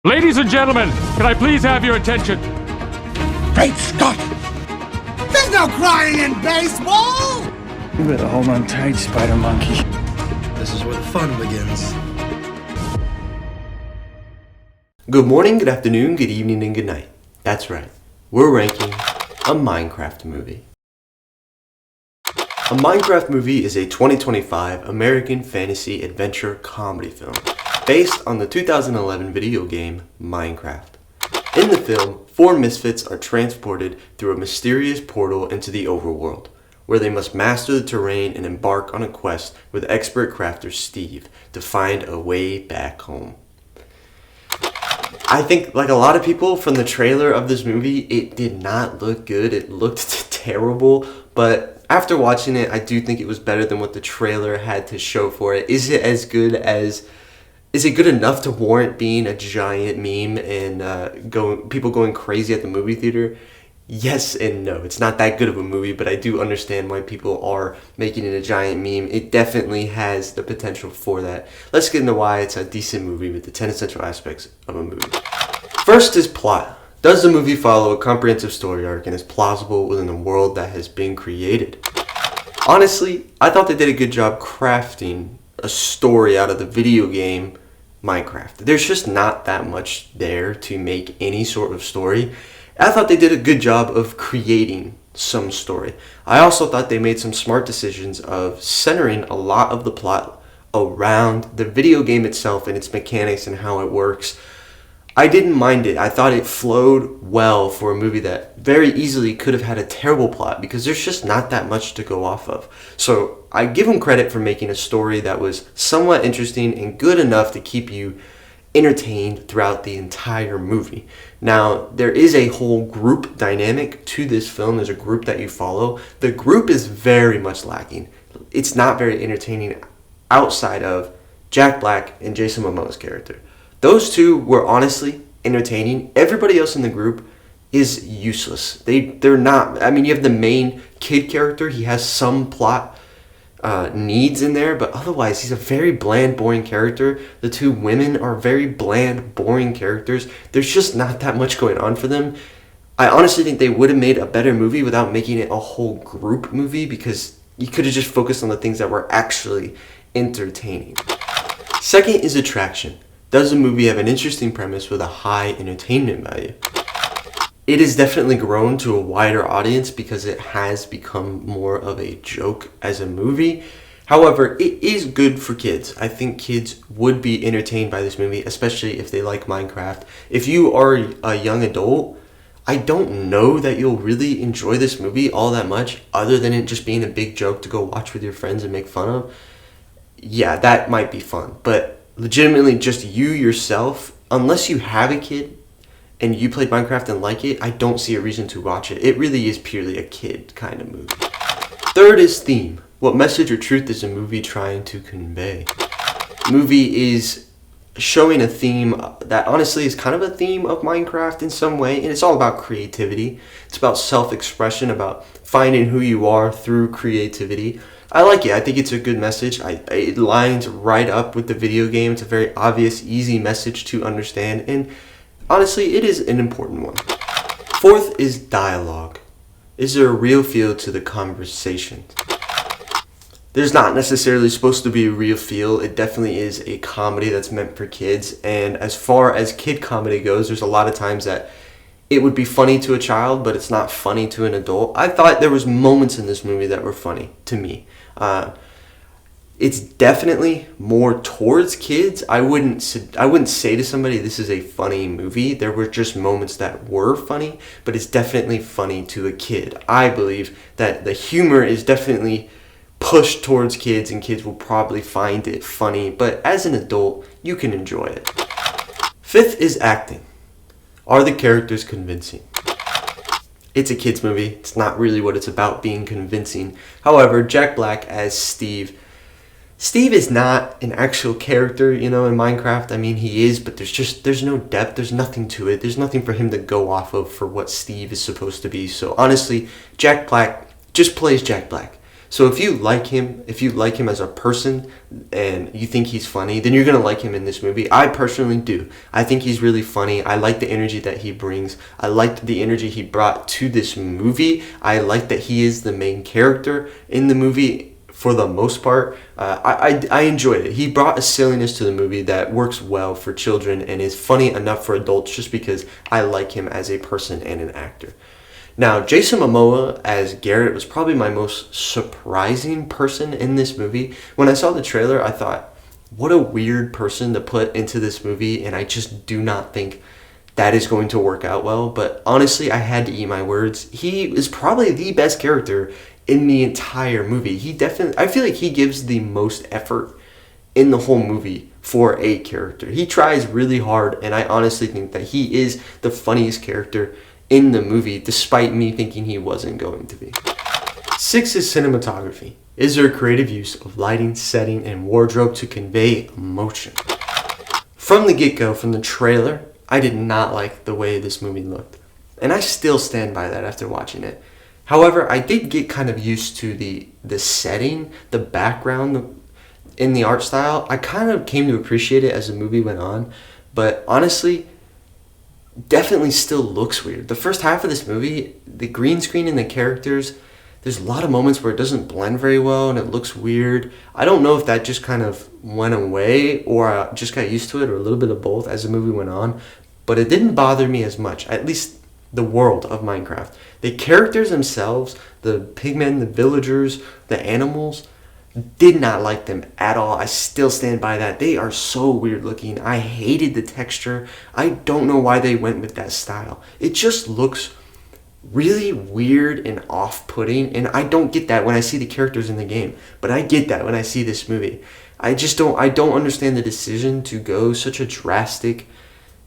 Ladies and gentlemen, can I please have your attention? Great Scott! There's no crying in baseball! You better hold on tight, Spider Monkey. This is where the fun begins. Good morning, good afternoon, good evening, and good night. That's right, we're ranking a Minecraft movie. A Minecraft movie is a 2025 American fantasy adventure comedy film based on the 2011 video game Minecraft. In the film, 4 misfits are transported through a mysterious portal into the overworld, where they must master the terrain and embark on a quest with expert crafter Steve to find a way back home. I think, like a lot of people from the trailer of this movie, it did not look good. It looked terrible, but after watching it, I do think it was better than what the trailer had to show for it. Is it good enough to warrant being a giant meme and people going crazy at the movie theater? Yes and no. It's not that good of a movie, but I do understand why people are making it a giant meme. It definitely has the potential for that. Let's get into why it's a decent movie with the 10 essential aspects of a movie. First is plot. Does the movie follow a comprehensive story arc and is plausible within the world that has been created? Honestly, I thought they did a good job crafting a story out of the video game Minecraft. There's just not that much there to make any sort of story. I thought they did a good job of creating some story. I also thought they made some smart decisions of centering a lot of the plot around the video game itself and its mechanics and how it works. I didn't mind it. I thought it flowed well for a movie that very easily could have had a terrible plot because there's just not that much to go off of. So I give them credit for making a story that was somewhat interesting and good enough to keep you entertained throughout the entire movie. Now, there is a whole group dynamic to this film. There's a group that you follow. The group is very much lacking. It's not very entertaining outside of Jack Black and Jason Momoa's character. Those two were honestly entertaining. Everybody else in the group is useless. They're not. I mean, you have the main kid character. He has some plot needs in there, but otherwise he's a very bland, boring character. The 2 women are very bland, boring characters. There's just not that much going on for them. I honestly think they would have made a better movie without making it a whole group movie because you could have just focused on the things that were actually entertaining. Second is attraction. Does the movie have an interesting premise with a high entertainment value? It has definitely grown to a wider audience because it has become more of a joke as a movie. However, it is good for kids. I think kids would be entertained by this movie, especially if they like Minecraft. If you are a young adult, I don't know that you'll really enjoy this movie all that much, other than it just being a big joke to go watch with your friends and make fun of. Yeah, that might be fun, but legitimately just you yourself, unless you have a kid and you played Minecraft and like it, I don't see a reason to watch it. It really is purely a kid kind of movie. Third is theme. What message or truth is the movie trying to convey? The movie is showing a theme that honestly is kind of a theme of Minecraft in some way, and it's all about creativity. It's about self-expression, about finding who you are through creativity. I like it. I think it's a good message. It lines right up with the video game. It's a very obvious, easy message to understand, and honestly, it is an important one. Fourth is dialogue. Is there a real feel to the conversation? There's not necessarily supposed to be a real feel. It definitely is a comedy that's meant for kids, and as far as kid comedy goes, there's a lot of times that it would be funny to a child, but it's not funny to an adult. I thought there was moments in this movie that were funny to me. It's definitely more towards kids. I wouldn't say to somebody this is a funny movie. There were just moments that were funny, but it's definitely funny to a kid. I believe that the humor is definitely pushed towards kids, and kids will probably find it funny, but as an adult, you can enjoy it. Fifth is acting. Are the characters convincing? It's a kids movie. It's not really what it's about, being convincing. However, Jack Black as Steve is not an actual character, in Minecraft. I mean, he is, but there's no depth. There's nothing to it. There's nothing for him to go off of for what Steve is supposed to be. So honestly, Jack Black just plays Jack Black. So if you like him as a person and you think he's funny, then you're going to like him in this movie. I personally do. I think he's really funny. I like the energy that he brings. I liked the energy he brought to this movie. I like that he is the main character in the movie for the most part. I enjoyed it. He brought a silliness to the movie that works well for children and is funny enough for adults just because I like him as a person and an actor. Now, Jason Momoa as Garrett was probably my most surprising person in this movie. When I saw the trailer, I thought, what a weird person to put into this movie, and I just do not think that is going to work out well. But honestly, I had to eat my words. He is probably the best character in the entire movie. I feel like he gives the most effort in the whole movie for a character. He tries really hard, and I honestly think that he is the funniest character in the movie, despite me thinking he wasn't going to be. 6 is cinematography. Is there a creative use of lighting, setting, and wardrobe to convey emotion? From the get-go, from the trailer, I did not like the way this movie looked. And I still stand by that after watching it. However, I did get kind of used to the setting, the background, in the art style. I kind of came to appreciate it as the movie went on. But honestly, definitely still looks weird. The first half of this movie, the green screen and the characters, there's a lot of moments where it doesn't blend very well and it looks weird. I don't know if that just kind of went away or I just got used to it or a little bit of both as the movie went on. But it didn't bother me as much, at least the world of Minecraft. The characters themselves, the pigmen, the villagers, the animals, did not like them at all. I still stand by that. They are so weird looking. I hated the texture. I don't know why they went with that style. It just looks really weird and off-putting, and I don't get that when I see the characters in the game, but I get that when I see this movie. I don't understand the decision to go such a drastic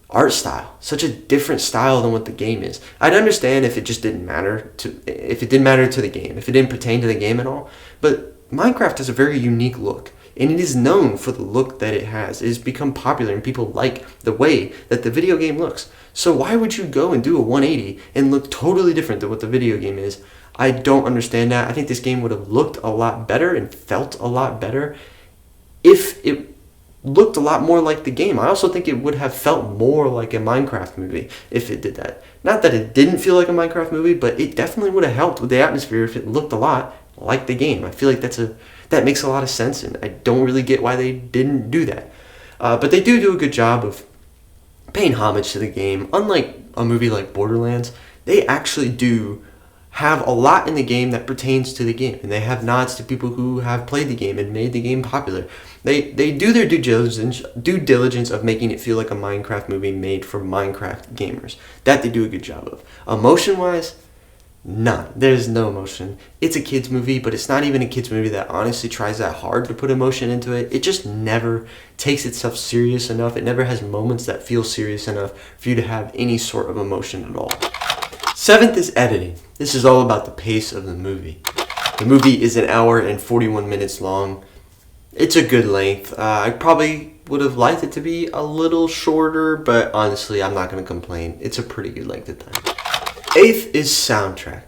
art style, such a different style than what the game is. I'd understand if it just didn't matter to the game, if it didn't pertain to the game at all, but Minecraft has a very unique look, and it is known for the look that it has. It has become popular, and people like the way that the video game looks. So why would you go and do a 180 and look totally different than what the video game is? I don't understand that. I think this game would have looked a lot better and felt a lot better if it looked a lot more like the game. I also think it would have felt more like a Minecraft movie if it did that. Not that it didn't feel like a Minecraft movie, but it definitely would have helped with the atmosphere if it looked a lot like the game. I feel like that makes a lot of sense, and I don't really get why they didn't do that. But they do a good job of paying homage to the game. Unlike a movie like Borderlands, they actually do have a lot in the game that pertains to the game, and they have nods to people who have played the game and made the game popular. They do their due diligence of making it feel like a Minecraft movie made for Minecraft gamers. That they do a good job of. Emotion-wise, none. There's no emotion. It's a kids movie, but it's not even a kids movie that honestly tries that hard to put emotion into it. It just never takes itself serious enough. It never has moments that feel serious enough for you to have any sort of emotion at all. 7th is editing. This is all about the pace of the movie. The movie is 1 hour and 41 minutes long. It's a good length. I probably would have liked it to be a little shorter, but honestly, I'm not going to complain. It's a pretty good length of time. 8th is soundtrack.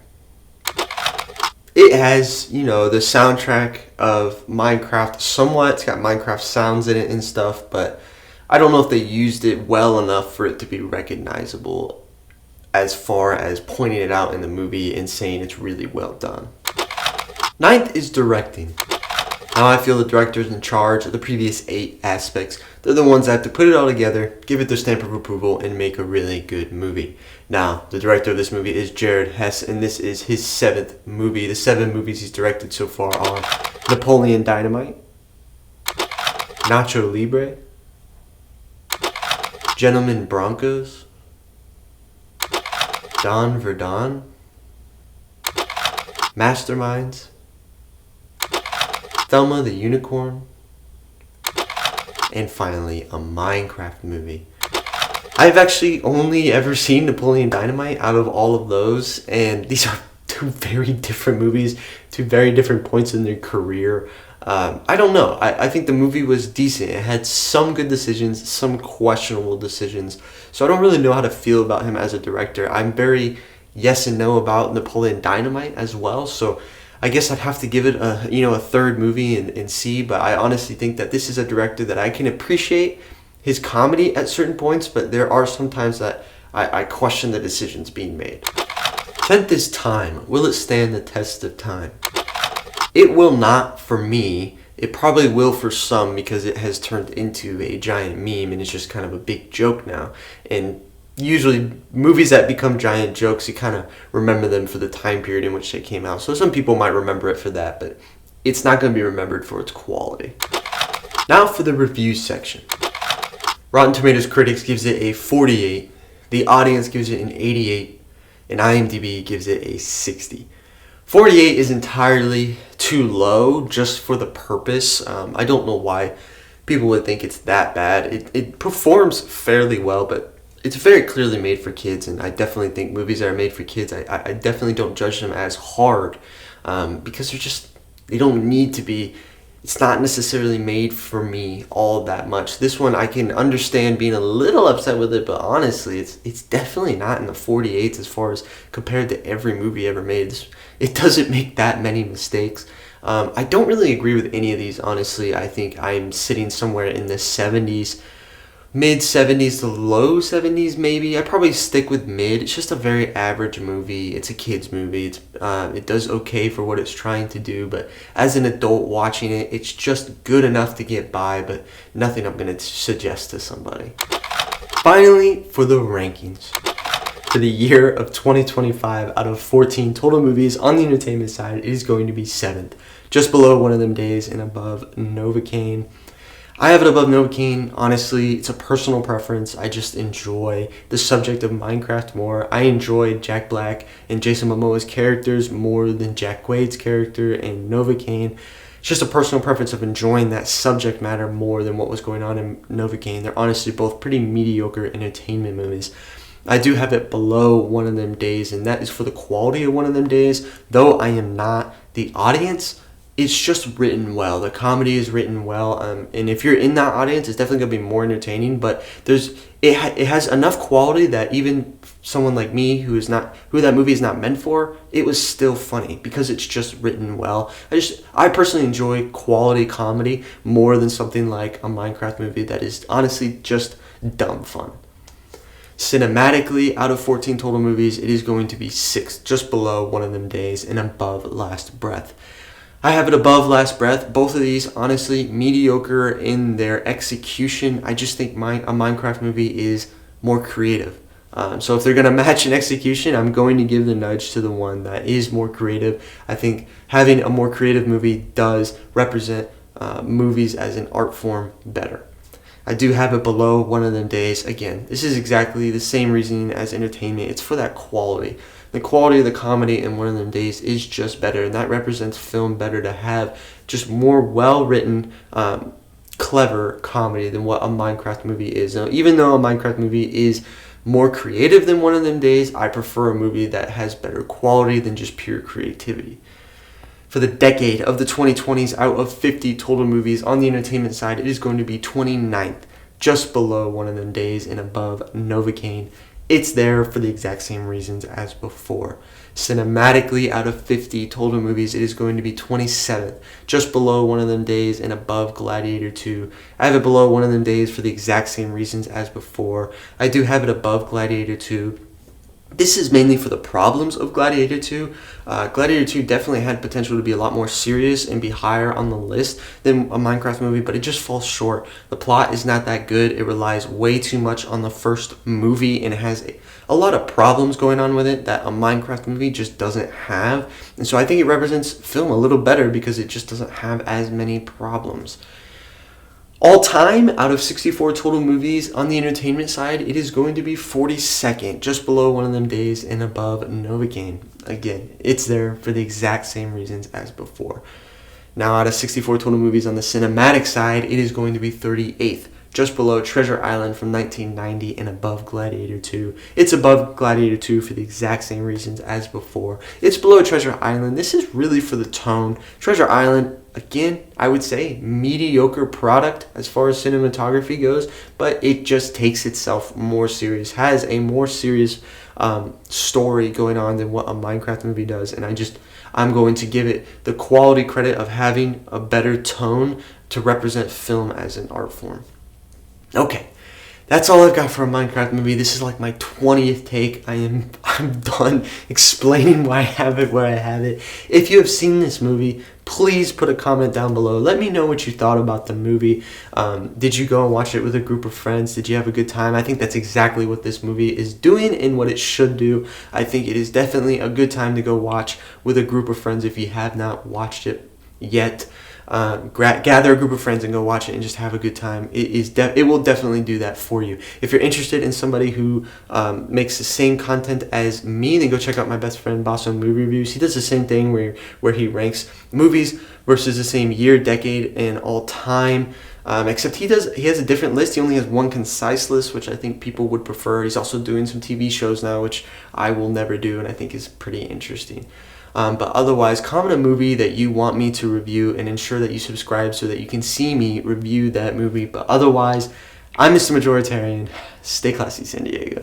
It has, the soundtrack of Minecraft somewhat. It's got Minecraft sounds in it and stuff, but I don't know if they used it well enough for it to be recognizable as far as pointing it out in the movie and saying it's really well done. 9th is directing. Now I feel the directors in charge of the previous 8 aspects. They're the ones that have to put it all together, give it their stamp of approval, and make a really good movie. Now, the director of this movie is Jared Hess, and this is his 7th movie. The 7 movies he's directed so far are Napoleon Dynamite, Nacho Libre, Gentlemen Broncos, Don Verdun, Masterminds, Thelma the Unicorn, and finally a Minecraft movie. I've actually only ever seen Napoleon Dynamite out of all of those, and these are 2 very different movies, 2 very different points in their career. I don't know. I think the movie was decent. It had some good decisions, some questionable decisions. So I don't really know how to feel about him as a director. I'm very yes and no about Napoleon Dynamite as well. So I guess I'd have to give it a third movie and see, but I honestly think that this is a director that I can appreciate his comedy at certain points, but there are some times that I question the decisions being made. 10th is Time. Will it stand the test of time? It will not for me. It probably will for some because it has turned into a giant meme and it's just kind of a big joke now. And usually movies that become giant jokes, you kind of remember them for the time period in which they came out. So some people might remember it for that, but it's not going to be remembered for its quality. Now for the review section. Rotten Tomatoes critics gives it a 48. The audience gives it an 88. And IMDb gives it a 60. 48 is entirely too low just for the purpose. I don't know why people would think it's that bad. It performs fairly well, but it's very clearly made for kids, and I definitely think movies that are made for kids, I definitely don't judge them as hard because they don't need to be. It's not necessarily made for me all that much. This one, I can understand being a little upset with it, but honestly, it's definitely not in the 48s as far as compared to every movie ever made. It doesn't make that many mistakes. I don't really agree with any of these, honestly. I think I'm sitting somewhere in the 70s, mid 70s to low 70s maybe. I probably stick with mid. It's just a very average movie. It's a kid's movie. It does okay for what it's trying to do, but as an adult watching it, it's just good enough to get by, but nothing I'm going to suggest to somebody. Finally, for the rankings. For the year of 2025, out of 14 total movies on the entertainment side, it is going to be 7th. Just below One of Them Days and above Novocaine. I have it above Novocaine. Honestly, it's a personal preference. I just enjoy the subject of Minecraft more. I enjoyed Jack Black and Jason Momoa's characters more than Jack Quaid's character in Novocaine. It's just a personal preference of enjoying that subject matter more than what was going on in Novocaine. They're honestly both pretty mediocre entertainment movies. I do have it below One of Them Days, and that is for the quality of One of Them Days. Though I am not the audience, it's just written well. The comedy is written well, and if you're in that audience, it's definitely going to be more entertaining. But it has enough quality that even someone like me who that movie is not meant for, it was still funny because it's just written well. I personally enjoy quality comedy more than something like a Minecraft movie that is honestly just dumb fun. Cinematically, out of 14 total movies, it is going to be 6th, just below One of Them Days and above Last Breath. I have it above Last Breath. Both of these, honestly, mediocre in their execution. I just think a Minecraft movie is more creative. So if they're going to match in execution, I'm going to give the nudge to the one that is more creative. I think having a more creative movie does represent movies as an art form better. I do have it below One of Them Days. Again, this is exactly the same reasoning as entertainment. It's for that quality. The quality of the comedy in One of Them Days is just better, and that represents film better to have just more well-written, clever comedy than what a Minecraft movie is. Now, even though a Minecraft movie is more creative than One of Them Days, I prefer a movie that has better quality than just pure creativity. For the decade of the 2020s, out of 50 total movies on the entertainment side, it is going to be 29th, just below One of Them Days and above Novocaine. It's there for the exact same reasons as before. Cinematically, out of 50 total movies, it is going to be 27th, just below One of Them Days and above Gladiator 2. I have it below One of Them Days for the exact same reasons as before. I do have it above Gladiator 2. This is mainly for the problems of Gladiator 2. Gladiator 2 definitely had potential to be a lot more serious and be higher on the list than a Minecraft movie, but it just falls short. The plot is not that good. It relies way too much on the first movie, and it has a lot of problems going on with it that a Minecraft movie just doesn't have. And so I think it represents film a little better because it just doesn't have as many problems. All time, out of 64 total movies on the entertainment side, it is going to be 42nd, just below One of Them Days and above Novocaine. Again, it's there for the exact same reasons as before. Now, out of 64 total movies on the cinematic side, it is going to be 38th, just below Treasure Island from 1990 and above Gladiator 2. It's above Gladiator 2 for the exact same reasons as before. It's below Treasure Island. This is really for the tone. Treasure Island, again, I would say mediocre product as far as cinematography goes, but it just takes itself more serious, has a more serious story going on than what a Minecraft movie does, and I'm going to give it the quality credit of having a better tone to represent film as an art form. Okay, that's all I've got for a Minecraft movie. This is like my 20th take. I'm done explaining why I have it where I have it. If you have seen this movie, please put a comment down below. Let me know what you thought about the movie. Did you go and watch it with a group of friends? Did you have a good time? I think that's exactly what this movie is doing and what it should do. I think it is definitely a good time to go watch with a group of friends if you have not watched it yet. Gather a group of friends and go watch it and just have a good time. It will definitely do that for you. If you're interested in somebody who makes the same content as me, then go check out my best friend Bosso Movie Reviews. He does the same thing where he ranks movies versus the same year, decade, and all time. Except he has a different list. He only has one concise list, which I think people would prefer. He's also doing some TV shows now, which I will never do, and I think is pretty interesting. But otherwise, comment a movie that you want me to review and ensure that you subscribe so that you can see me review that movie. But otherwise, I'm Mr. Majoritarian. Stay classy, San Diego.